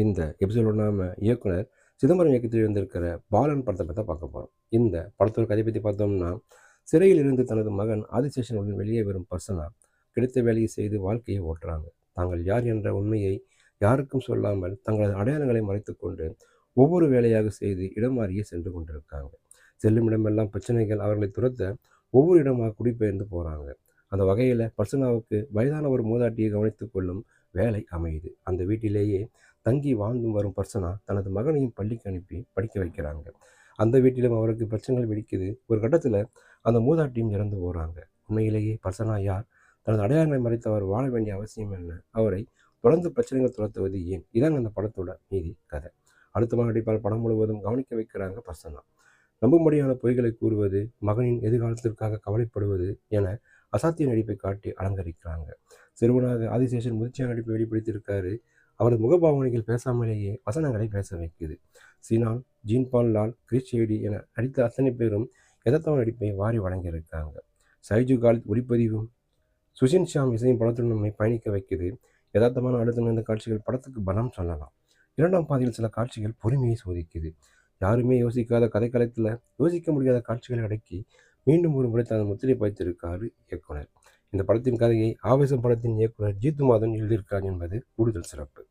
இந்த எபிசோட நாம இயக்குனர் சிதம்பரம் இயக்கத்தில் இருந்திருக்கிற பாலன் படத்தை பற்றி பார்க்க போகிறோம். இந்த படத்தோட கதை பற்றி பார்த்தோம்னா, சிறையில் இருந்து தனது மகன் ஆதிசேஷனுடன் வெளியே வரும் பர்சனா கிடைத்த வேலையை செய்து வாழ்க்கையை ஓட்டுறாங்க. தாங்கள் யார் என்ற உண்மையை யாருக்கும் சொல்லாமல் தங்களது அடையாளங்களை மறைத்துக்கொண்டு ஒவ்வொரு வேலையாக செய்து இடம் மாறியே சென்று கொண்டிருக்காங்க. செல்லும் இடமெல்லாம் பிரச்சனைகள் அவர்களை துரத்த ஒவ்வொரு இடமாக குடிபெயர்ந்து போகிறாங்க. அந்த வகையில் பர்சனாவுக்கு வயதான ஒரு மூதாட்டியை கவனித்துக் கொள்ளும் வேலை அமையுது. அந்த வீட்டிலேயே தங்கி வாழ்ந்து வரும் பர்சனா தனது மகனையும் பள்ளிக்கு அனுப்பி படிக்க வைக்கிறாங்க. அந்த வீட்டிலும் அவருக்கு பிரச்சனைகள் வெடிக்குது. ஒரு கட்டத்தில் அந்த மூதாட்டியும் இறந்து போகிறாங்க. உண்மையிலேயே பர்சனா யார், தனது அடையாளங்களை மறைத்து அவர் வாழ வேண்டிய அவசியம் என்ன, அவரை தொடர்ந்து பிரச்சனைகள் துரத்துவது ஏன், இதாங்க அந்த படத்தோட மீதி கதை. அடுத்த நடிப்பால் படம் முழுவதும் கவனிக்க வைக்கிறாங்க பர்சனா. நம்பும்படியான பொய்களை கூறுவது, மகனின் எதிர்காலத்திற்காக கவலைப்படுவது என அசாத்திய நடிப்பை காட்டி அலங்கரிக்கிறாங்க. சிறுவனாக ஆதிசேஷன் முதிர்ச்சியான நடிப்பை வெளிப்படுத்தியிருக்காரு. அவரது முகபாவனைகள் பேசாமலேயே வசனங்களை பேச வைக்குது. சீனான், ஜீன்பால் லால், கிரிஷ் ஷேடி என நடித்த அத்தனை பேரும் யதார்த்தமான நடிப்பை வாரி வழங்கியிருக்காங்க. சைஜு காலித் ஒளிப்பதிவும் சுஷின் ஷியாம் இசையும் படத்துடன் நம்மை பயணிக்க வைக்குது. யதார்த்தமான அடுத்த இந்த காட்சிகள் படத்துக்கு பலம் சொல்லலாம். இரண்டாம் பாதையில் சில காட்சிகள் பொறுமையை சோதிக்குது. யாருமே யோசிக்காத கதைக்களத்தில் யோசிக்க முடியாத காட்சிகளை அடக்கி மீண்டும் ஒரு முறை தனது முத்திரை பதித்திருக்காரு இயக்குனர். இந்த படத்தின் கதையை ஆவேசம் படத்தின் இயக்குனர் ஜீத்து மாதன் எழுதியிருக்கார் என்பது கூடுதல் சிறப்பு.